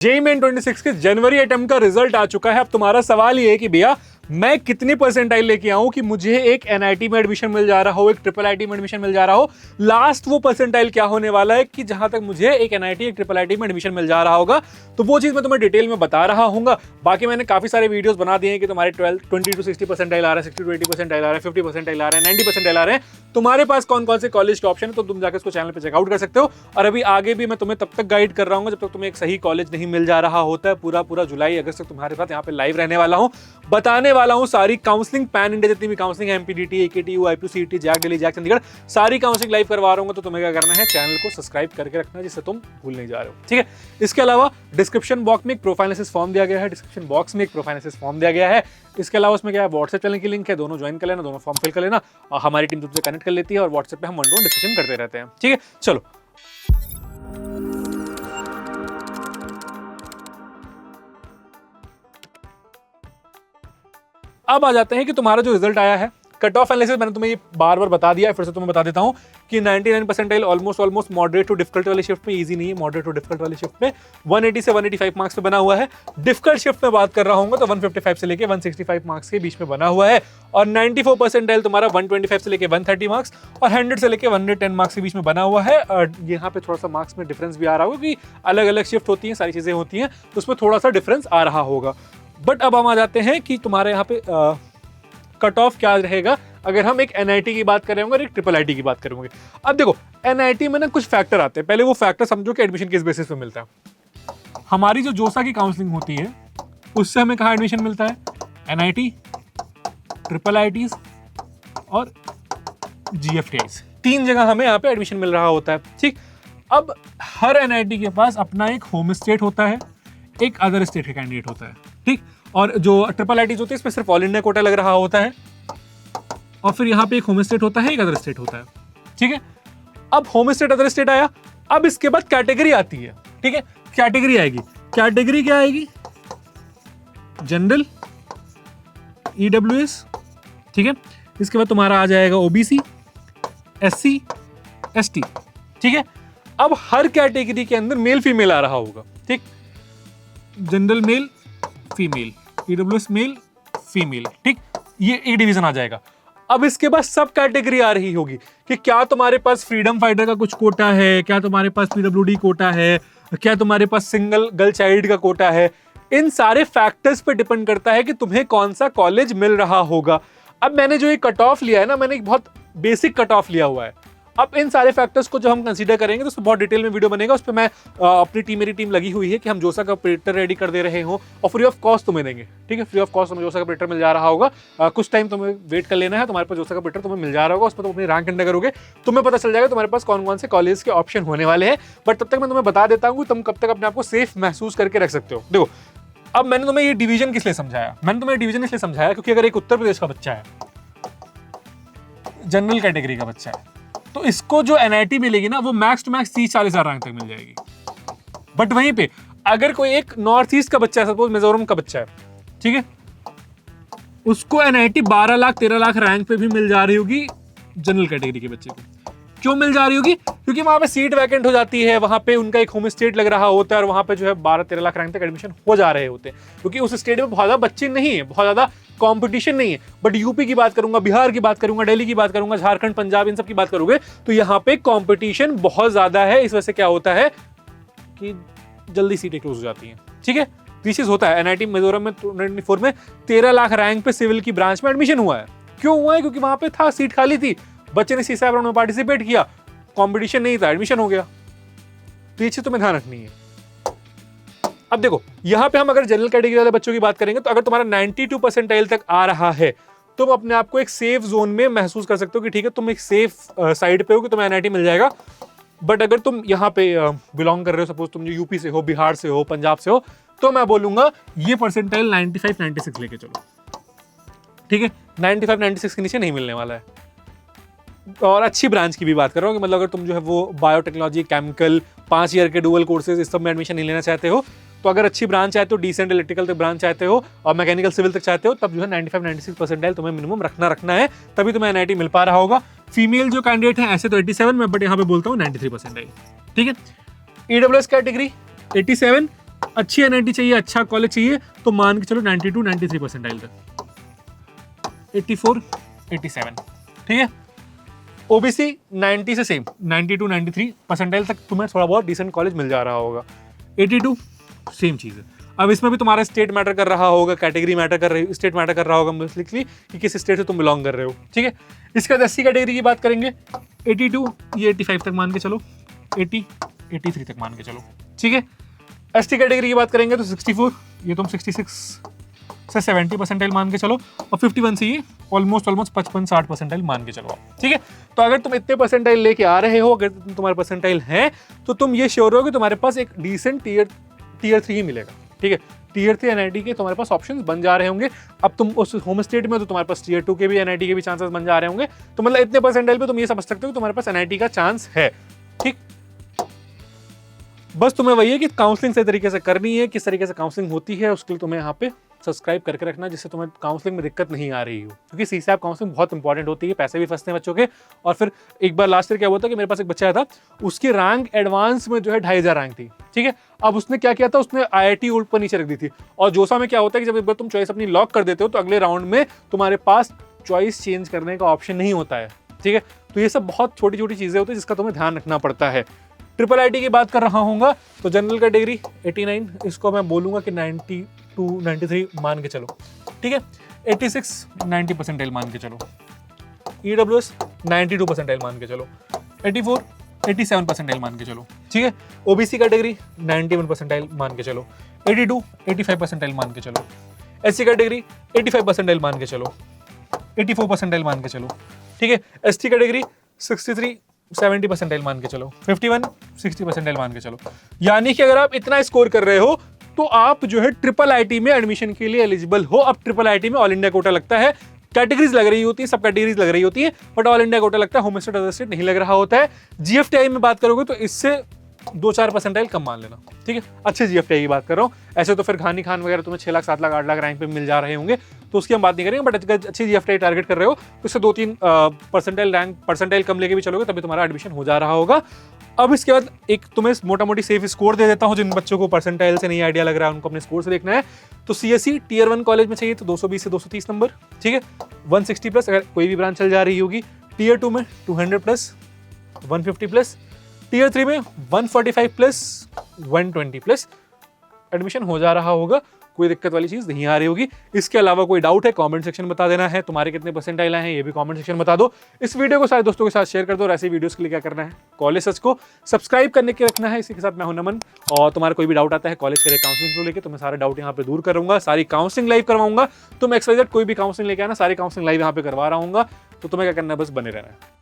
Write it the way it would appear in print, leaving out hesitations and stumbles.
JEE main 26 के जनवरी attempt का result आ चुका है। अब तुम्हारा सवाल ये है कि भैया मैं कितनी परसेंटाइल लेके आऊं कि मुझे एक एनआईटी में एडमिशन मिल जा रहा हो, एक ट्रिपल आईटी में एडमिशन मिल जा रहा हो। लास्ट वो परसेंटाइल क्या होने वाला है कि जहां तक मुझे एक एनआईटी एक ट्रिपल आईटी में एडमिशन मिल जा रहा होगा, तो वो चीज मैं तुम्हें डिटेल में बता रहा हूँ। बाकी मैंने काफी सारे वीडियोस बना दिए हैं कि तुम्हारे 20 to 60 परसेंटाइल आ रहा है, 60 to 80 परसेंटाइल आ रहा है, 50 परसेंटाइल आ रहा है, 90 परसेंटाइल आ रहे हैं। तुम्हारे पास कौन कौन से कॉलेज के ऑप्शन है तो तुम जाकर उसको चैनल पे चेकआउट कर सकते हो। और अभी आगे भी मैं तुम्हें तब तक गाइड कर रहा हूँ जब तक तुम्हें एक सही कॉलेज नहीं मिल जा रहा होता है। पूरा जुलाई अगस्त तक तुम्हारे साथ यहाँ पे लाइव रहने वाला हूँ, बताने वाला हूँ सारी काउंसलिंग, पैन इंडिया जितनी भी काउंसलिंग है, M P D T, A K T U, I P C E T, JAC Delhi, JAC Chandigarh, सारी काउंसलिंग लाइव करवा रहा हूँ। तो तुम्हें क्या करना है, चैनल को सब्सक्राइब करके रखना जिससे तुम भूल नहीं जा रहे हो, ठीक है। इसके अलावा डिस्क्रिप्शन बॉक्स में एक प्रोफाइल एनालिसिस फॉर्म दिया गया है, इसके अलावा उसमें क्या है, व्हाट्सएप चैनल की लिंक है, दोनों ज्वाइन कर लेना, दोनों फॉर्म फिल कर लेना और हमारी टीम तुमसे कनेक्ट कर लेती है और व्हाट्सएप पे हम वन टू वन डिस्कशन करते रहते हैं, ठीक है। चलो अब आ जाते हैं कि तुम्हारा जो रिजल्ट आया है। कट ऑफ एनालिसिस मैंने तुम्हें ये बार बार बता दिया है, फिर से तुम्हें बता देता हूं कि 99 percentile almost moderate to difficult वाली शिफ्ट में, इजी नहीं है, मॉडरेट टू डिफिकल्ट वाली शिफ्ट में 180 से 185 मार्क्स पे बना हुआ है। डिफिकल्ट शिफ्ट में बात कर रहा हूं तो 155 से लेके 165 मार्क्स के बीच में बना हुआ है। और 94 परसेंटाइल तुम्हारा 125 से लेके 130 मार्क्स और 100 से लेके 110 मार्क्स के बीच में बना हुआ है। और यहाँ पे थोड़ा सा मार्क्स में डिफरेंस भी आ रहा होगा क्योंकि अलग अलग शिफ्ट होती है, सारी चीजें होती हैं, तो उसमें थोड़ा सा डिफरेंस आ रहा होगा। बट अब हम आ जाते हैं कि तुम्हारे यहाँ पे कट ऑफ क्या रहेगा अगर हम एक एनआईटी की बात करेंगे और एक ट्रिपल आईटी की बात करेंगे। अब देखो एनआईटी में ना कुछ फैक्टर आते हैं, पहले वो फैक्टर समझो कि एडमिशन किस बेसिस पे मिलता है। हमारी जो जोसा की काउंसलिंग होती है उससे हमें कहाँ एडमिशन मिलता है, एनआईटी, ट्रिपल आईटीज और जीएफटीआईज, 3 जगह हमें यहाँ पे एडमिशन मिल रहा होता है, ठीक। अब हर एनआईटी के पास अपना एक होम स्टेट होता है, एक अदर स्टेट का कैंडिडेट होता है, ठीक। और जो ट्रिपल आईटीज होती है इसमें सिर्फ ऑल इंडिया कोटा लग रहा होता है और फिर यहाँ पे एक होम स्टेट होता है, एक अदर स्टेट होता है, ठीक है। अब होम स्टेट अदर स्टेट आया, अब इसके बाद कैटेगरी आती है, ठीक है। कैटेगरी आएगी, कैटेगरी क्या आएगी, जनरल, ईडब्ल्यूएस, ठीक है। इसके बाद तुम्हारा आ जाएगा ओबीसी, एससी, एसटी, ठीक है। अब हर कैटेगरी के अंदर मेल फीमेल आ रहा होगा, ठीक। General male female, EWS male female, ठीक, ये एक डिवीजन आ जाएगा। अब इसके बाद सब कैटेगरी आ रही होगी कि क्या तुम्हारे पास फ्रीडम फाइटर का कुछ कोटा है, क्या तुम्हारे पास पीडब्ल्यूडी कोटा है, क्या तुम्हारे पास सिंगल गर्ल चाइल्ड का कोटा है। इन सारे फैक्टर्स पे डिपेंड करता है कि तुम्हें कौन सा कॉलेज मिल रहा होगा। अब मैंने जो ये कट ऑफ लिया है ना, मैंने एक बहुत बेसिक कट ऑफ लिया हुआ है। अब इन सारे फैक्टर्स को जब हम कंसीडर करेंगे तो उसमें बहुत डिटेल में वीडियो बनेगा, उस पर मैं अपनी टीम, मेरी टीम लगी हुई है कि हम जोसा का ऑपरेटर रेडी कर दे रहे हो और फ्री ऑफ कॉस्ट तुम्हें देंगे, ठीक है। फ्री ऑफ कॉस्ट तुम्हें जोसा का ऑपरेटर मिल जा रहा होगा। कुछ टाइम तुम्हें वेट कर लेना है, तुम्हारे पास जोसा का ऑपरेटर तुम्हें मिल जा रहा होगा, उस पर तुम अपनी रैंक एंटर करोगे, तुम्हें पता चल जाएगा तुम्हारे पास कौन कौन से कॉलेज के ऑप्शन होने वाले हैं। बट तब तक मैं तुम्हें बता देता हूँ तुम कब तक अपने आप को सेफ महसूस करके रख सकते हो। देखो अब मैंने तुम्हें ये डिवीजन किस लिए समझाया, मैंने तुम्हें डिवीजन इसलिए समझाया क्योंकि अगर एक उत्तर प्रदेश का बच्चा है, जनरल कैटेगरी का बच्चा है, तो इसको जो एनआईटी मिलेगी ना वो मैक्स टू मैक्स 30-40 हजार रैंक तक मिल जाएगी। बट वहीं पे अगर कोई एक नॉर्थ ईस्ट का बच्चा है, सपोज मिजोरम का बच्चा है, ठीक है, उसको एनआईटी 12 लाख 13 लाख रैंक पे भी मिल जा रही होगी जनरल कैटेगरी के बच्चे को। क्यों मिल जा रही होगी, क्योंकि वहां पे सीट वैकेंट हो जाती है, वहां पे उनका एक होम स्टेट लग रहा होता है और वहां पे जो है 12-13 लाख रैंक तक एडमिशन हो जा रहे होते हैं, क्योंकि उस स्टेट में बहुत ज्यादा बच्चे नहीं है, बहुत ज्यादा कंपटीशन नहीं है। बट यूपी की बात करूंगा, बिहार की बात करूंगा, दिल्ली की बात करूंगा, झारखंड, पंजाब, इन सब की बात करोगे तो यहाँ पे कंपटीशन बहुत ज्यादा है। इस वजह से क्या होता है कि जल्दी सीटें क्लोज हो जाती हैं, ठीक है। ये चीज होता है। एनआईटी मिजोरम में 2024 में 13 लाख रैंक पे सिविल की ब्रांच में एडमिशन हुआ है। क्यों हुआ है, क्योंकि वहां पे था, सीट खाली थी, बच्चे ने सीसा राउंड में पार्टिसिपेट किया, कंपटीशन नहीं था, एडमिशन हो गया। तो ये चीज तुम्हें ध्यान रखनी है। अब देखो यहां पे हम अगर जनरल कैटेगरी वाले बच्चों की बात करेंगे तो अगर तुम्हारा 92 परसेंटाइल तक आ रहा है तुम अपने आप को एक सेफ जोन में महसूस कर सकते हो कि ठीक है तुम एक सेफ साइड पे हो कि तुम्हें एनआईटी मिल जाएगा। बट अगर तुम यहाँ पे बिलोंग कर रहे हो, सपोज तुम जो यूपी से हो, बिहार से हो, पंजाब से हो, तो मैं बोलूंगा ये परसेंटाइल 95-96 लेके चलो, ठीक है। 95-96 के नीचे नहीं मिलने वाला है। और अच्छी ब्रांच की भी बात कर रहा हूँ कि मतलब अगर तुम जो है वो बायोटेक्नोलॉजी, केमिकल, 5 ईयर के डुअल कोर्सेज इस सब में एडमिशन नहीं लेना चाहते हो, तो अगर अच्छी ब्रांच चाहते हो, डिसेंट इलेक्ट्रिकल तक ब्रांच चाहते हो और मैकेनिकल सिविल तक चाहते हो, तब जो है 95-96 परसेंटाइल तुम्हें मिनिमम रखना है, तभी तुम्हें एनआईटी मिल पा रहा होगा। फीमेल जो कैंडिडेट है ऐसे तो 87 में, बट यहाँ पे बोलता हूँ 93 परसेंटाइल, ठीक है। ईडब्ल्यूएस कैटेगरी 87, अच्छी एनआईटी चाहिए, अच्छा कॉलेज चाहिए, तो मान के चलो 92 93 परसेंटाइल तक, 84 87, ठीक है। ओबीसी 90 से सेम 92 93 परसेंटाइल तक तुम्हें थोड़ा बहुत डिसेंट कॉलेज मिल जा रहा होगा। 82 सेम चीज़ है। अब इसमें भी तुम्हारा स्टेट मैटर कर रहा होगा, कैटेगरी मैटर कर रही, स्टेट मैटर कर रहा होगा मोस्टली कि किस स्टेट से तुम बिलोंग कर रहे हो, ठीक है। इसके बाद 80 कैटेगरी की बात करेंगे, 82 ये 85 तक मान के चलो, 80 83 तक मान के चलो, ठीक है। एसटी कैटेगरी की बात करेंगे तो 64 ये तुम 66 से 70 परसेंटाइल मान के चलो, और 51 से ये ऑलमोस्ट 55-60 परसेंटाइल मान के चलो, ठीक है। तो अगर तुम इतने परसेंटाइल लेके आ रहे हो, अगर तुम्हारे परसेंटाइल हैं, तो तुम ये श्योर हो कि तुम्हारे पास एक डिसेंट टीयर 3 ही मिलेगा, ठीक है। टीयर 3 एनआईटी के तुम्हारे पास ऑप्शंस बन जा रहे होंगे। अब तुम उस होम स्टेट में हो तो तुम्हारे पास टीयर 2 के भी एनआईटी के भी चांसेस बन जा रहे होंगे। तो मतलब इतने परसेंटाइल पे तुम ये समझ सकते हो कि तुम्हारे पास एनआईटी का चांस है, ठीक। बस तुम्हें वही है कि काउंसलिंग सही तरीके से करनी है, किस तरीके से काउंसलिंग होती है उसके लिए तुम्हें यहाँ पे सब्सक्राइब करके रखना, जिससे तुम्हें काउंसलिंग में दिक्कत नहीं आ रही हो, क्योंकि सीसैप काउंसलिंग बहुत इंपॉर्टेंट होती है, पैसे भी फंसते हैं बच्चों के। और फिर एक बार लास्ट ईयर क्या हुआ था कि मेरे पास एक बच्चा था, उसकी रैंक एडवांस में जो है 2500 रैंक थी, ठीक है। अब उसने क्या किया था, उसने IIT ऊपर नीचे रख दी थी। और जोसा में क्या होता है कि जब एक बार तुम चॉइस अपनी लॉक कर देते हो तो अगले राउंड में तुम्हारे पास चॉइस चेंज करने का ऑप्शन नहीं होता है, ठीक है। तो ये सब बहुत छोटी छोटी चीजें होती है जिसका तुम्हें ध्यान रखना पड़ता है। ट्रिपल आईटी की बात कर रहा हूँ तो जनरल कैटेगरी 89, इसको मैं बोलूंगा कि 92 93 मान के चलो, ठीक है। 86 90 परसेंटाइल मान के चलो, EWS 92 परसेंटाइल मान के चलो, 84 87 परसेंटाइल मान के चलो, ठीक है। ओबीसी कैटेगरी 91 परसेंटाइल मान के चलो, 82 85 परसेंटाइल मान के चलो, SC कैटेगरी 85 परसेंटाइल मान के चलो, 84 परसेंटाइल मान के चलो, ठीक है। ST कैटेगरी 63 70 परसेंटाइल मान के चलो, 51 60 परसेंटाइल मान के चलो। यानी कि अगर आप इतना स्कोर कर रहे हो तो आप जो है ट्रिपल आईटी में एडमिशन के लिए एलिजिबल हो। अब ट्रिपल आईटी में ऑल इंडिया कोटा लगता है, कैटेगरीज लग रही होती है, सब कैटेगरीज लग रही होती है, बट ऑल इंडिया कोटा लगता है, होम स्टेट अदर स्टेट नहीं लग रहा होता है। जीएफटीआई में बात करोगे तो इससे 2-4 परसेंटाइल कम मान लेना, ठीक है। अच्छे जीएफटीआई की बात कर रहा हूँ, ऐसे तो फिर घानी खान वगैरह तुम्हें 6 लाख 7 लाख 8 लाख रैंक पे मिल जा रहे होंगे, तो उसकी हम बात नहीं करेंगे। बट अगर अच्छी जीएफटीआई टारगेट कर रहे हो तो इससे 2-3 परसेंटाइल कम लेके भी चलोगे तभी तुम्हारा एडमिशन हो जा रहा होगा। अब इसके बाद एक तुम्हें मोटा मोटी सेफ स्कोर दे देता हूं, जिन बच्चों को परसेंटाइल से नहीं आइडिया लग रहा है उनको अपने स्कोर से देखना है। तो सीएससी टीयर 1 कॉलेज में चाहिए तो 220 से 230 नंबर, ठीक है। 160 प्लस अगर कोई भी ब्रांच चल जा रही होगी। टीयर 2 में 200 प्लस 150 प्लस, टीयर 3 में 145 प्लस 120 प्लस एडमिशन हो जा रहा होगा। कोई दिक्कत वाली चीज नहीं आ रही होगी। इसके अलावा कोई डाउट है कमेंट सेक्शन में बता देना है। तुम्हारे कितने परसेंटाइल आए हैं ये भी कमेंट सेक्शन में बता दो। इस वीडियो को सारे दोस्तों के साथ शेयर कर दो। और ऐसे वीडियोस के लिए क्या करना है, कॉलेज सर्च को सब्सक्राइब करने के रखना है। इसी के साथ मैं हूं नमन, और तुम्हारा कोई भी डाउट आता है कॉलेज के काउंसलिंग को लेकर तो मैं सारे डाउट यहाँ पे दूर करूंगा, सारी काउंसलिंग लाइव करवाऊंगा। तुम XYZ कोई भी काउंसलिंग लेके आना, सारी काउंसलिंग लाइव यहाँ पे करवा रहा हूँ। तो तुम्हें क्या करना है, बस बने रहना है।